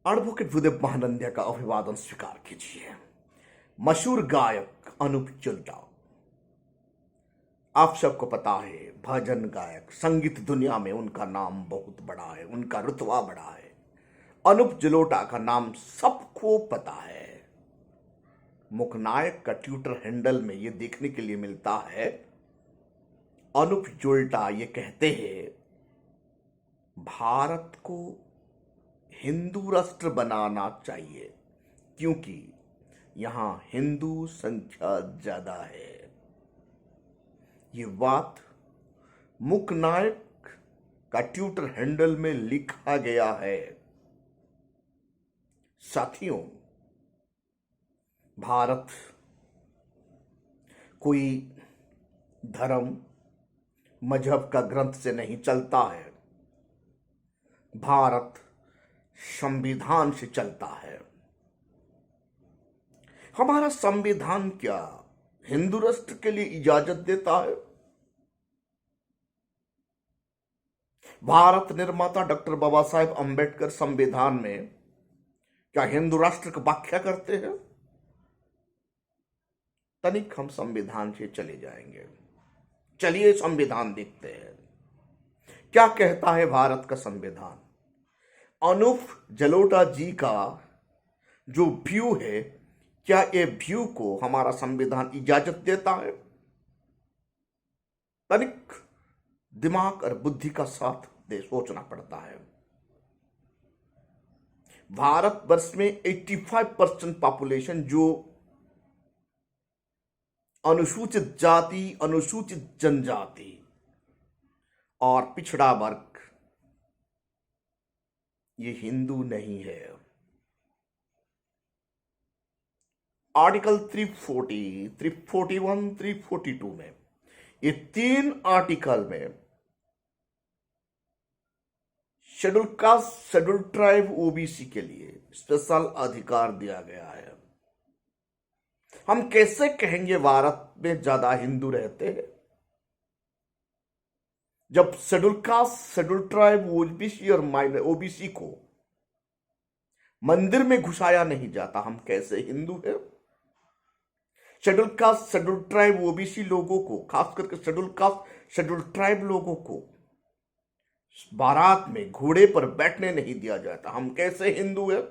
Advocate Videep Mahanandia का अभिवादन स्वीकार कीजिए। मशहूर गायक अनूप जलोटा, आप सबको पता है, भजन गायक, संगीत दुनिया में उनका नाम बहुत बड़ा है, उनका रुतबा बड़ा है। अनूप जलोटा का नाम सबको पता है। मुखनायक का ट्विटर हैंडल में यह देखने के लिए मिलता है, अनूप जलोटा ये कहते हैं भारत को हिंदू राष्ट्र बनाना चाहिए क्योंकि यहां हिंदू संख्या ज्यादा है। ये बात मुखनायक का ट्विटर हैंडल में लिखा गया है। साथियों, भारत कोई धर्म मजहब का ग्रंथ से नहीं चलता है, भारत संविधान से चलता है। हमारा संविधान क्या हिंदू राष्ट्र के लिए इजाजत देता है? भारत निर्माता डॉक्टर बाबा साहेब अंबेडकर संविधान में क्या हिंदू राष्ट्र की व्याख्या करते हैं? तनिक हम संविधान से चले जाएंगे। चलिए संविधान देखते हैं, क्या कहता है भारत का संविधान। अनूप जलोटा जी का जो व्यू है, क्या ये व्यू को हमारा संविधान इजाजत देता है? तनिक दिमाग और बुद्धि का साथ दे सोचना पड़ता है। भारतवर्ष में 85% पॉपुलेशन जो अनुसूचित जाति, अनुसूचित जनजाति और पिछड़ा वर्ग, ये हिंदू नहीं है। आर्टिकल 340, 341, 342 में, ये 3 आर्टिकल में schedule caste, schedule tribe, OBC के लिए स्पेशल अधिकार दिया गया है। हम कैसे कहेंगे भारत में ज्यादा हिंदू रहते हैं जब schedule caste, schedule tribe, OBC और ओबीसी को मंदिर में घुसाया नहीं जाता? हम कैसे हिंदू हैं? Schedule caste, schedule tribe, OBC लोगों को, खास करके शेड्यूल कास्ट, शेड्यूल ट्राइब लोगों को बारात में घोड़े पर बैठने नहीं दिया जाता। हम कैसे हिंदू हैं?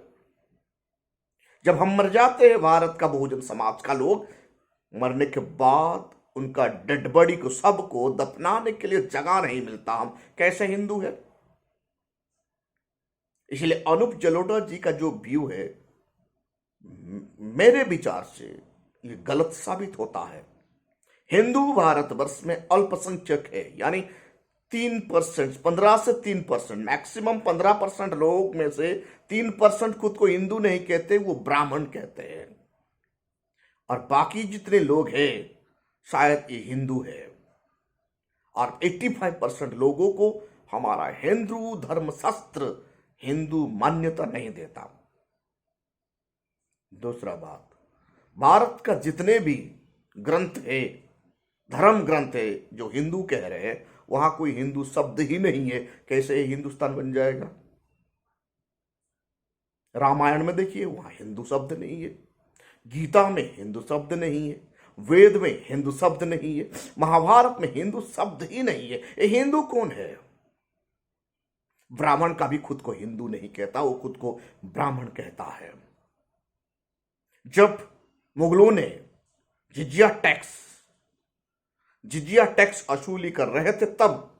जब हम मर जाते हैं, भारत का बहुजन समाज का लोग मरने के बाद उनका डेड बॉडी को, सबको दफनाने के लिए जगह नहीं मिलता। हम कैसे हिंदू हैं? इसलिए अनूप जलोटा जी का जो व्यू है, मेरे विचार से ये गलत साबित होता है। हिंदू भारतवर्ष में अल्पसंख्यक है, यानी 3%, 15 से 3%, मैक्सिमम 15% लोग में से 3% खुद को हिंदू नहीं कहते, वो ब्राह्मण कहते हैं। और बाकी जितने लोग हैं शायद ये हिंदू है। और 85% लोगों को हमारा हिंदू धर्मशास्त्र हिंदू मान्यता नहीं देता। दूसरा बात, भारत का जितने भी ग्रंथ है, धर्म ग्रंथ है जो हिंदू कह रहे हैं, वहां कोई हिंदू शब्द ही नहीं है। कैसे हिंदुस्तान बन जाएगा? रामायण में देखिए, वहां हिंदू शब्द नहीं है, गीता में हिंदू शब्द नहीं है, वेद में हिंदू शब्द नहीं है, महाभारत में हिंदू शब्द ही नहीं है। ये हिंदू कौन है? ब्राह्मण का भी खुद को हिंदू नहीं कहता, वो खुद को ब्राह्मण कहता है। जब मुगलों ने जिजिया टैक्स वसूली कर रहे थे, तब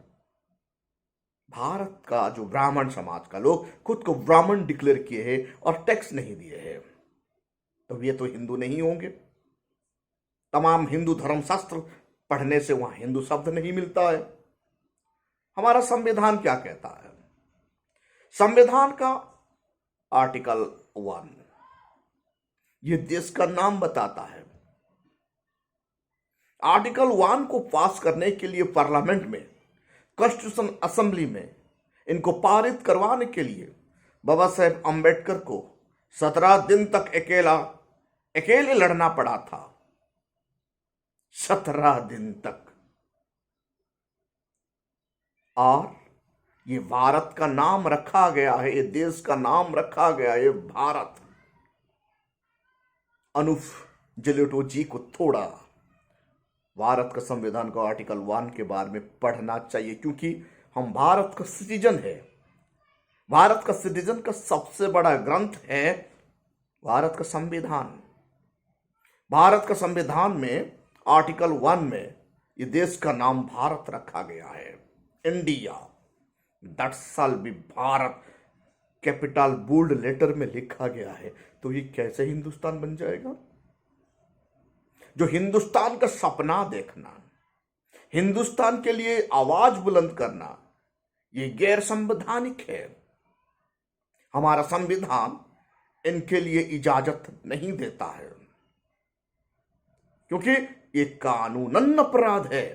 भारत का जो ब्राह्मण समाज का लोग खुद को ब्राह्मण डिक्लेयर किए हैं और टैक्स नहीं दिए हैं, तो ये तो हिंदू नहीं होंगे। तमाम हिंदू धर्मशास्त्र पढ़ने से वहां हिंदू शब्द नहीं मिलता है। हमारा संविधान क्या कहता है? संविधान का आर्टिकल 1 ये देश का नाम बताता है। आर्टिकल 1 को पास करने के लिए पार्लियामेंट में, कॉन्स्टिट्यूशन असेंबली में इनको पारित करवाने के लिए बाबा साहेब अंबेडकर को 17 दिन तक अकेले लड़ना पड़ा था। 17 दिन तक। और ये भारत का नाम रखा गया है, ये देश का नाम रखा गया है भारत। अनुप जलोटो जी को थोड़ा भारत का संविधान का आर्टिकल 1 के बारे में पढ़ना चाहिए, क्योंकि हम भारत का सिटीजन है। भारत का सिटीजन का सबसे बड़ा ग्रंथ है भारत का संविधान। भारत का संविधान में आर्टिकल 1 में ये देश का नाम भारत रखा गया है, India. That shall be Bharat capital bold letter में लिखा गया है। तो ये कैसे हिंदुस्तान बन जाएगा? जो हिंदुस्तान का सपना देखना, हिंदुस्तान के लिए आवाज बुलंद करना, ये गैर संवैधानिक है। हमारा संविधान इनके लिए इजाजत नहीं देता है, क्योंकि ये कानूनन अपराध है।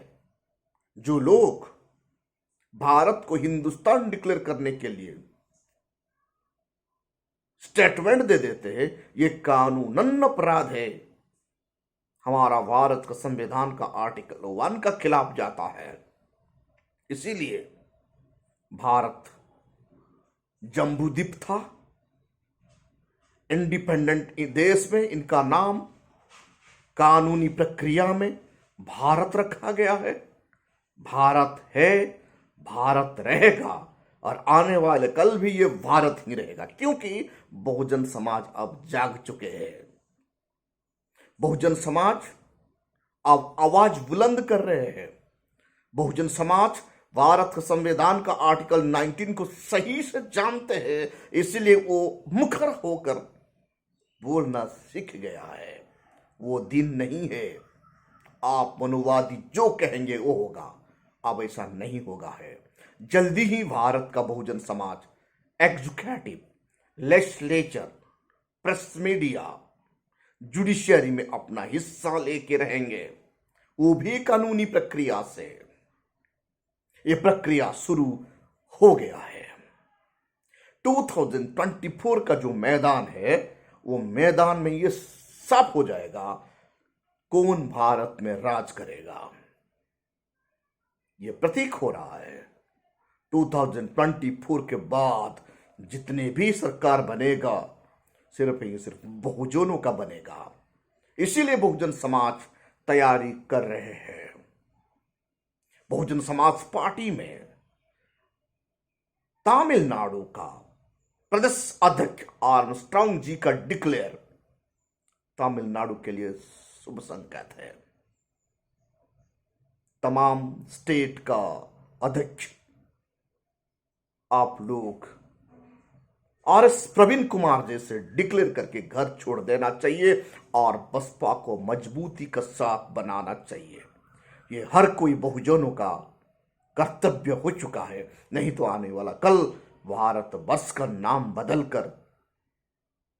जो लोग भारत को हिंदुस्तान डिक्लेयर करने के लिए स्टेटमेंट दे देते हैं, ये कानूनन अपराध है। हमारा भारत का संविधान का आर्टिकल 1 का खिलाफ जाता है। इसीलिए भारत जम्बूद्वीप था, इंडिपेंडेंट देश में इनका नाम कानूनी प्रक्रिया में भारत रखा गया है। भारत है, भारत रहेगा, और आने वाले कल भी ये भारत ही रहेगा, क्योंकि बहुजन समाज अब जाग चुके हैं। बहुजन समाज अब आवाज बुलंद कर रहे हैं। बहुजन समाज भारत के संविधान का आर्टिकल 19 को सही से जानते हैं, इसलिए वो मुखर होकर बोलना सीख गया है। वो दिन नहीं है आप मनुवादी जो कहेंगे वो होगा, अब ऐसा नहीं होगा है। जल्दी ही भारत का Bahujan Samaj executive, legislature, press media, judiciary में अपना हिस्सा लेके रहेंगे, वो भी कानूनी प्रक्रिया से। ये प्रक्रिया शुरू हो गया है। 2024 का जो मैदान है, वो मैदान में ये साफ हो जाएगा कौन भारत में राज करेगा। ये प्रतीक हो रहा है 2024 के बाद जितने भी सरकार बनेगा, सिर्फ बहुजनों का बनेगा। इसीलिए बहुजन समाज तैयारी कर रहे हैं। बहुजन समाज पार्टी में तमिलनाडु का प्रदेश अध्यक्ष आर्मस्ट्रांग जी का डिक्लेयर तमिलनाडु के लिए शुभ संकेत है। तमाम स्टेट का अध्यक्ष आप लोग आरएस प्रवीण कुमार जैसे डिक्लेयर करके घर छोड़ देना चाहिए और बसपा को मजबूती का साथ बनाना चाहिए। ये हर कोई बहुजनों का कर्तव्य हो चुका है। नहीं तो आने वाला कल भारत वर्ष का नाम बदलकर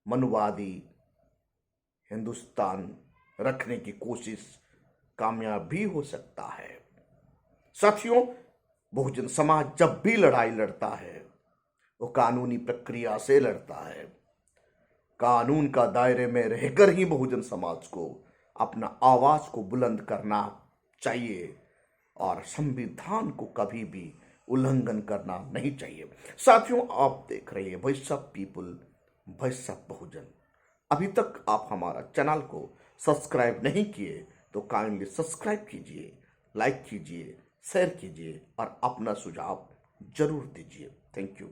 मनुवादी हिंदुस्तान रखने की कोशिश कामयाब भी हो सकता है। साथियों, बहुजन समाज जब भी लड़ाई लड़ता है वो कानूनी प्रक्रिया से लड़ता है। कानून का दायरे में रहकर ही बहुजन समाज को अपना आवाज को बुलंद करना चाहिए और संविधान को कभी भी उल्लंघन करना नहीं चाहिए। साथियों, आप देख रहे हैं voice of people, voice of Bahujan. अभी तक आप हमारा चैनल को सब्सक्राइब नहीं किए तो काइंडली सब्सक्राइब कीजिए, लाइक कीजिए, शेयर कीजिए और अपना सुझाव जरूर दीजिए। Thank you.